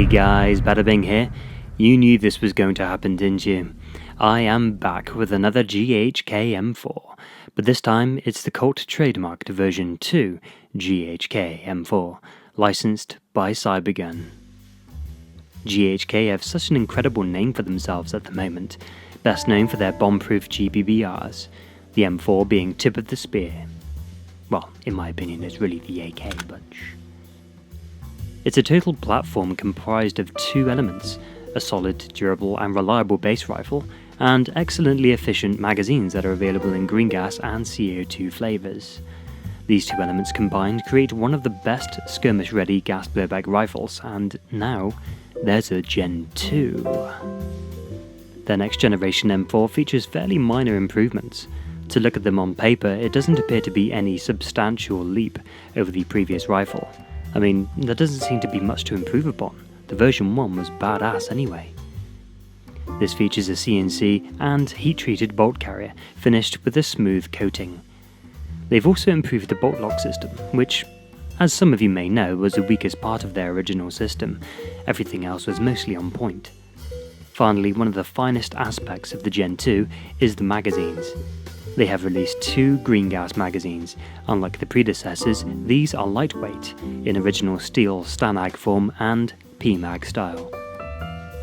Hey guys, Bada Bing here. You knew this was going to happen, didn't you? I am back with another GHK M4, but this time it's the Colt trademarked version 2 GHK M4, licensed by Cybergun. GHK have such an incredible name for themselves at the moment, best known for their bomb-proof GBBRs, the M4 being tip of the spear. Well, in my opinion it's really the AK bunch. It's a total platform comprised of two elements, a solid, durable and reliable base rifle, and excellently efficient magazines that are available in green gas and CO2 flavours. These two elements combined create one of the best skirmish-ready gas blowback rifles, and now there's a Gen 2. Their next generation M4 features fairly minor improvements. To look at them on paper, it doesn't appear to be any substantial leap over the previous rifle. I mean, there doesn't seem to be much to improve upon. The version 1 was badass anyway. This features a CNC and heat-treated bolt carrier, finished with a smooth coating. They've also improved the bolt lock system, which, as some of you may know, was the weakest part of their original system. Everything else was mostly on point. Finally, one of the finest aspects of the Gen 2 is the magazines. They have released two green gas magazines. Unlike the predecessors, these are lightweight, in original steel Stanag form and PMAG style.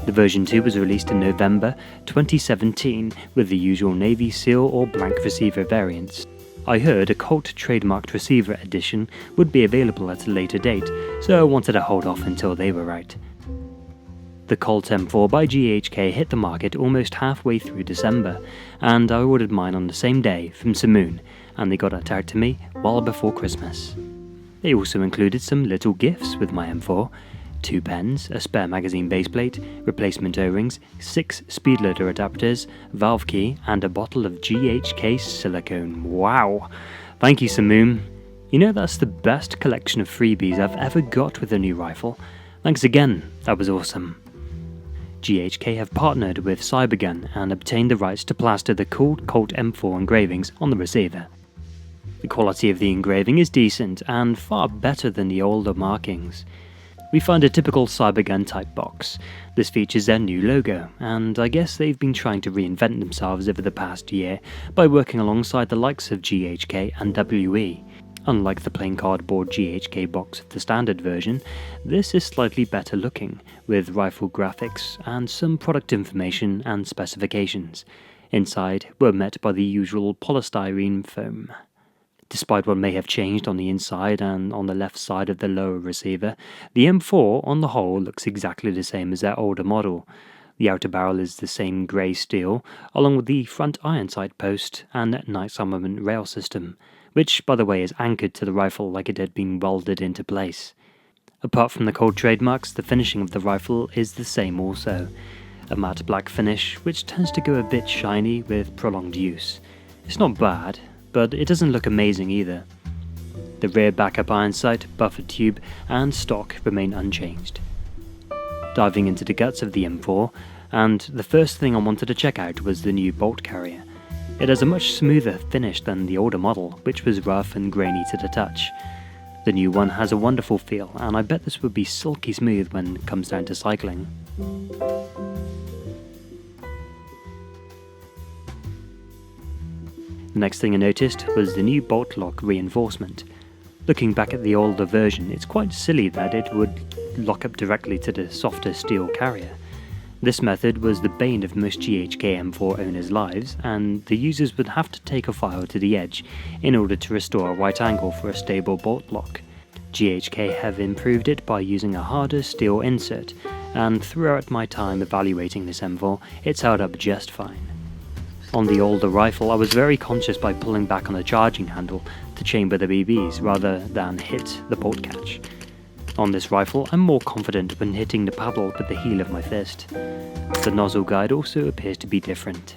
The version 2 was released in November 2017 with the usual Navy SEAL or blank receiver variants. I heard a Colt trademarked receiver edition would be available at a later date, so I wanted to hold off until they were right. The Colt M4 by GHK hit the market almost halfway through December, and I ordered mine on the same day from Samoon, and they got it out to me well before Christmas. They also included some little gifts with my M4, 2 pens, a spare magazine baseplate, replacement O-rings, 6 speed loader adapters, valve key, and a bottle of GHK silicone. Wow! Thank you, Samoon. You know, that's the best collection of freebies I've ever got with a new rifle. Thanks again, that was awesome. GHK have partnered with Cybergun and obtained the rights to plaster the cool Colt M4 engravings on the receiver. The quality of the engraving is decent and far better than the older markings. We find a typical Cybergun type box. This features their new logo, and I guess they've been trying to reinvent themselves over the past year by working alongside the likes of GHK and WE. Unlike the plain cardboard GHK box of the standard version, this is slightly better looking, with rifle graphics and some product information and specifications. Inside, we're met by the usual polystyrene foam. Despite what may have changed on the inside and on the left side of the lower receiver, the M4 on the whole looks exactly the same as their older model. The outer barrel is the same grey steel, along with the front iron sight post and night armament rail system, which, by the way, is anchored to the rifle like it had been welded into place. Apart from the Colt trademarks, the finishing of the rifle is the same also. A matte black finish, which tends to go a bit shiny with prolonged use. It's not bad, but it doesn't look amazing either. The rear backup iron sight, buffer tube, and stock remain unchanged. Diving into the guts of the M4, and the first thing I wanted to check out was the new bolt carrier. It has a much smoother finish than the older model, which was rough and grainy to the touch. The new one has a wonderful feel, and I bet this would be silky smooth when it comes down to cycling. The next thing I noticed was the new bolt lock reinforcement. Looking back at the older version, it's quite silly that it would lock up directly to the softer steel carrier. This method was the bane of most GHK M4 owners' lives, and the users would have to take a file to the edge in order to restore a right angle for a stable bolt lock. GHK have improved it by using a harder steel insert, and throughout my time evaluating this M4, it's held up just fine. On the older rifle, I was very conscious by pulling back on the charging handle to chamber the BBs rather than hit the bolt catch. On this rifle, I'm more confident when hitting the paddle with the heel of my fist. The nozzle guide also appears to be different.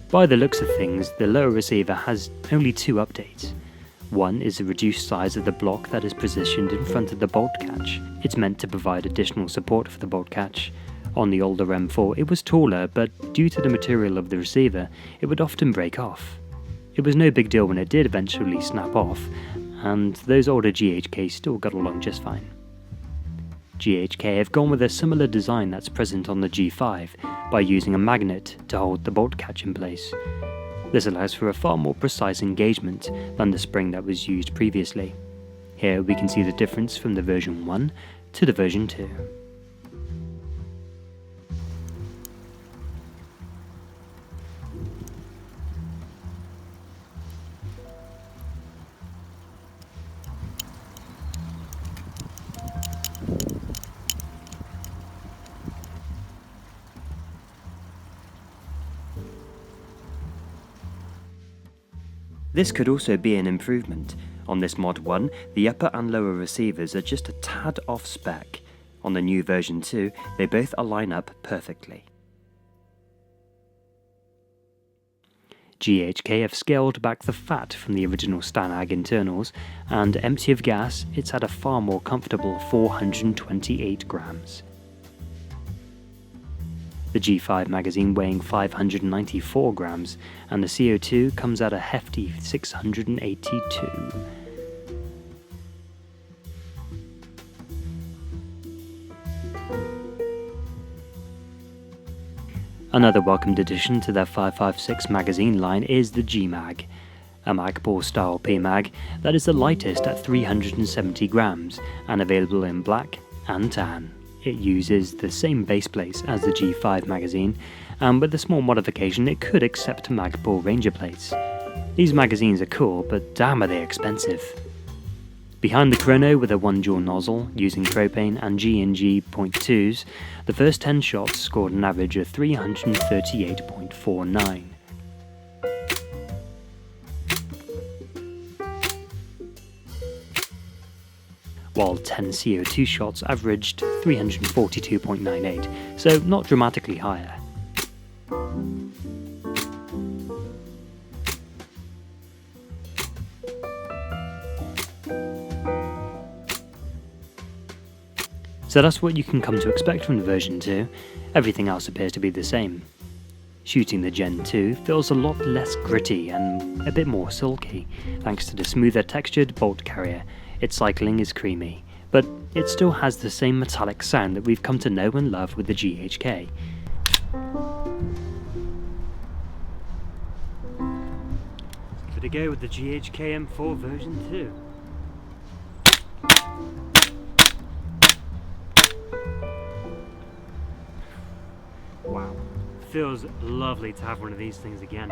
By the looks of things, the lower receiver has only 2 updates. One is the reduced size of the block that is positioned in front of the bolt catch. It's meant to provide additional support for the bolt catch. On the older M4, it was taller, but due to the material of the receiver, it would often break off. It was no big deal when it did eventually snap off, and those older GHK still got along just fine. GHK have gone with a similar design that's present on the G5 by using a magnet to hold the bolt catch in place. This allows for a far more precise engagement than the spring that was used previously. Here we can see the difference from the version 1 to the version 2. This could also be an improvement. On this mod 1, the upper and lower receivers are just a tad off spec. On the new version 2, they both align up perfectly. GHK have scaled back the fat from the original Stanag internals, and empty of gas, it's at a far more comfortable 428 grams. The G5 magazine weighing 594 grams, and the CO2 comes at a hefty 682. Another welcomed addition to their 5.56 magazine line is the G-Mag, a Magpul style P-Mag that is the lightest at 370 grams and available in black and tan. It uses the same base plates as the G5 magazine, and with a small modification it could accept Magpul Ranger plates. These magazines are cool, but damn are they expensive. Behind the chrono with a 1-jaw nozzle, using propane and G&G .2s, the first 10 shots scored an average of 338.49. While 10 CO2 shots averaged 342.98, so not dramatically higher. So that's what you can come to expect from the version 2, everything else appears to be the same. Shooting the Gen 2 feels a lot less gritty and a bit more silky, thanks to the smoother textured bolt carrier. Its cycling is creamy, but it still has the same metallic sound that we've come to know and love with the GHK. Let's give it a go with the GHK M4 version 2. Wow, feels lovely to have one of these things again.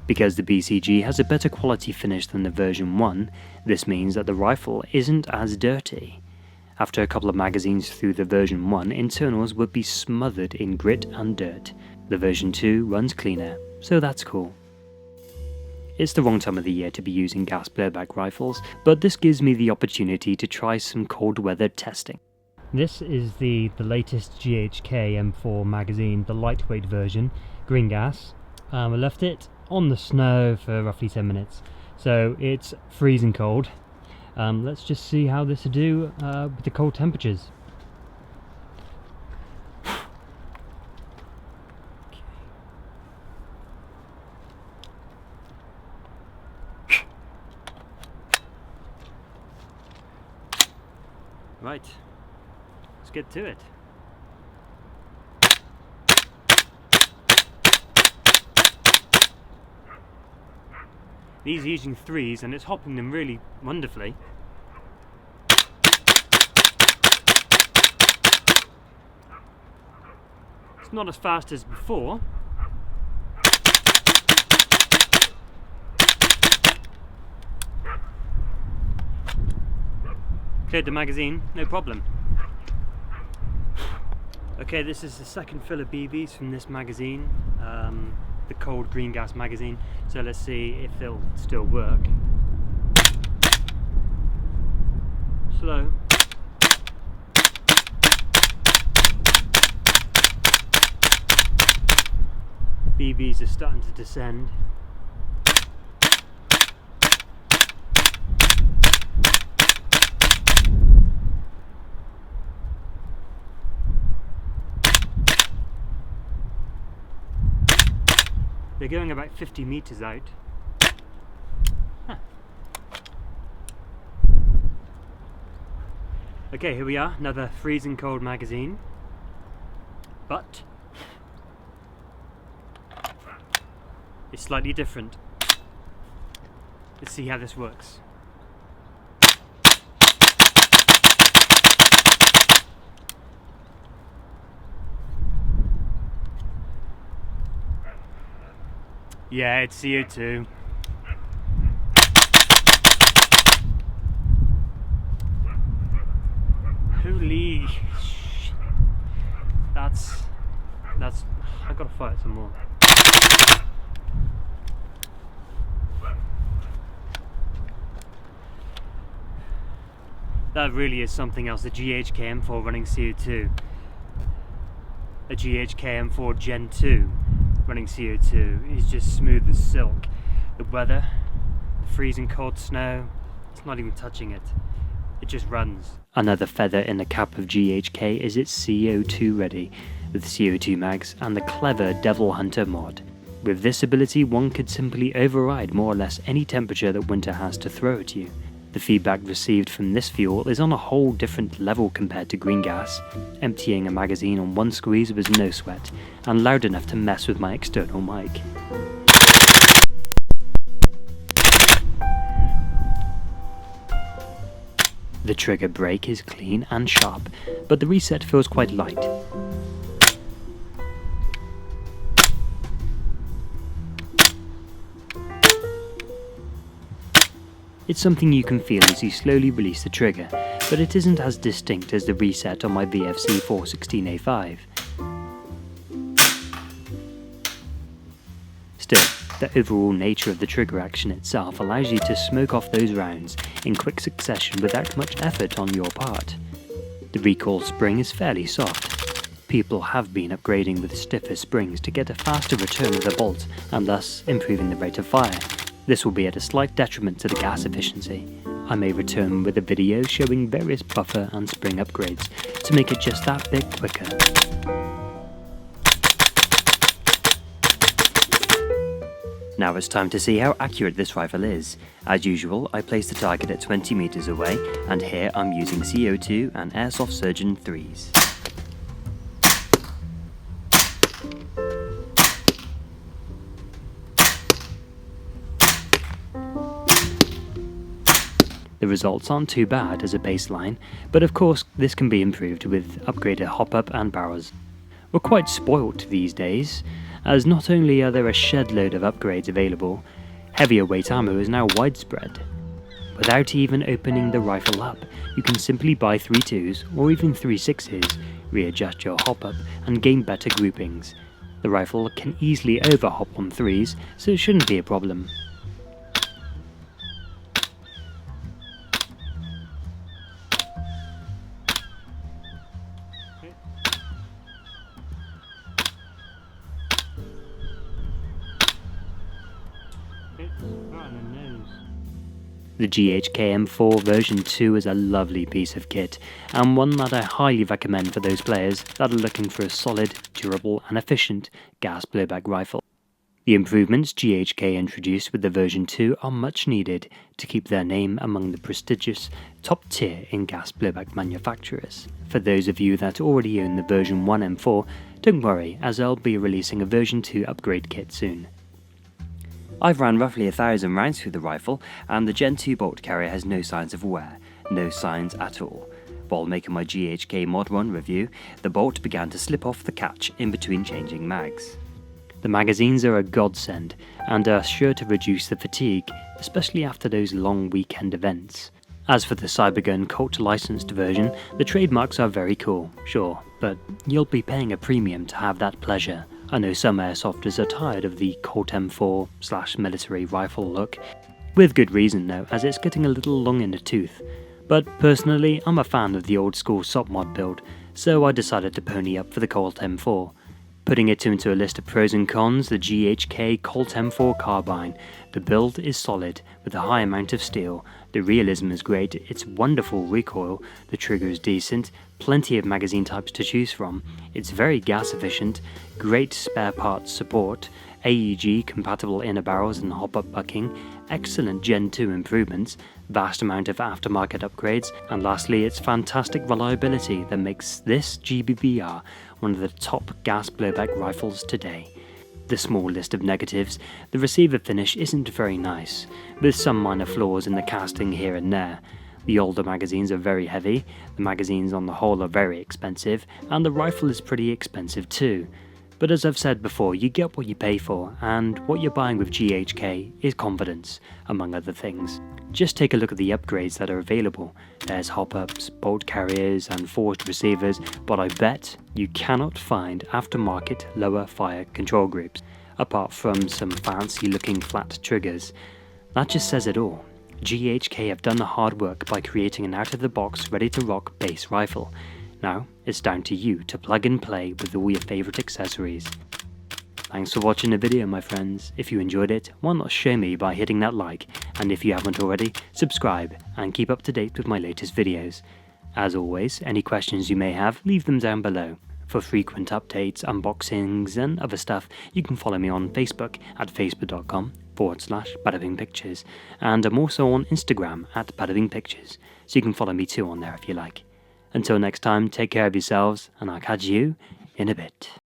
Because the BCG has a better quality finish than the version 1, this means that the rifle isn't as dirty. After a couple of magazines through the version 1, internals would be smothered in grit and dirt. The version 2 runs cleaner, so that's cool. It's the wrong time of the year to be using gas blowback rifles, but this gives me the opportunity to try some cold weather testing. This is the latest GHK M4 magazine, the lightweight version, green gas. I left it on the snow for roughly 10 minutes, so it's freezing cold. Let's just see how this will do with the cold temperatures. Right, let's get to it. These are using 3s and it's hopping them really wonderfully. It's not as fast as before. Cleared the magazine, no problem. Okay, this is the second fill of BBs from this magazine. The cold green gas magazine, so let's see if they'll still work. Slow. BBs are starting to descend. They're going about 50 meters out. Huh. Okay, here we are, another freezing cold magazine. But it's slightly different. Let's see how this works. Yeah, it's CO2. Holy shit. That's I gotta fire some more. That really is something else, the GHK M4 running CO2. A GHK M4 Gen 2 running CO2 is just smooth as silk. The weather, the freezing cold snow, it's not even touching it. It just runs. Another feather in the cap of GHK is its CO2 ready, with CO2 mags and the clever Devil Hunter mod. With this ability, one could simply override more or less any temperature that winter has to throw at you. The feedback received from this fuel is on a whole different level compared to green gas. Emptying a magazine on one squeeze was no sweat, and loud enough to mess with my external mic. The trigger brake is clean and sharp, but the reset feels quite light. It's something you can feel as you slowly release the trigger, but it isn't as distinct as the reset on my VFC 416A5. Still, the overall nature of the trigger action itself allows you to smoke off those rounds in quick succession without much effort on your part. The recoil spring is fairly soft. People have been upgrading with stiffer springs to get a faster return of the bolt and thus improving the rate of fire. This will be at a slight detriment to the gas efficiency. I may return with a video showing various buffer and spring upgrades to make it just that bit quicker. Now it's time to see how accurate this rifle is. As usual, I place the target at 20 meters away, and here I'm using CO2 and Airsoft Surgeon 3s. The results aren't too bad as a baseline, but of course this can be improved with upgraded hop-up and barrels. We're quite spoilt these days, as not only are there a shed load of upgrades available, heavier weight ammo is now widespread. Without even opening the rifle up, you can simply buy 3.2s or even 3.6s, readjust your hop-up and gain better groupings. The rifle can easily over-hop on 3s, so it shouldn't be a problem. The GHK M4 version 2 is a lovely piece of kit, and one that I highly recommend for those players that are looking for a solid, durable and efficient gas blowback rifle. The improvements GHK introduced with the version 2 are much needed to keep their name among the prestigious top tier in gas blowback manufacturers. For those of you that already own the version 1 M4, don't worry, as I'll be releasing a version 2 upgrade kit soon. I've ran roughly 1,000 rounds through the rifle, and the Gen 2 bolt carrier has no signs of wear, no signs at all. While making my GHK Mod 1 review, the bolt began to slip off the catch in between changing mags. The magazines are a godsend, and are sure to reduce the fatigue, especially after those long weekend events. As for the Cybergun Colt licensed version, the trademarks are very cool, sure, but you'll be paying a premium to have that pleasure. I know some airsofters are tired of the Colt M4/military rifle look, with good reason though, as it's getting a little long in the tooth. But personally, I'm a fan of the old school SOP mod build, so I decided to pony up for the Colt M4. Putting it into a list of pros and cons, the GHK Colt M4 carbine. The build is solid, with a high amount of steel, The realism is great, it's wonderful recoil, the trigger is decent, plenty of magazine types to choose from, it's very gas efficient, great spare parts support, AEG compatible inner barrels and hop-up bucking, excellent Gen 2 improvements, vast amount of aftermarket upgrades, and lastly its fantastic reliability that makes this GBBR one of the top gas blowback rifles today. The small list of negatives: the receiver finish isn't very nice, with some minor flaws in the casting here and there. The older magazines are very heavy, the magazines on the whole are very expensive, and the rifle is pretty expensive too. But as I've said before, you get what you pay for, and what you're buying with GHK is confidence, among other things. Just take a look at the upgrades that are available. There's hop-ups, bolt carriers and forged receivers, but I bet you cannot find aftermarket lower fire control groups, apart from some fancy looking flat triggers. That just says it all. GHK have done the hard work by creating an out-of-the-box ready-to-rock base rifle. Now, it's down to you to plug and play with all your favourite accessories. Thanks for watching the video, my friends. If you enjoyed it, why not show me by hitting that like, and if you haven't already, subscribe and keep up to date with my latest videos. As always, any questions you may have, leave them down below. For frequent updates, unboxings and other stuff, you can follow me on Facebook at facebook.com/badabingpictures, and I'm also on Instagram at badabingpictures, so you can follow me too on there if you like. Until next time, take care of yourselves, and I'll catch you in a bit.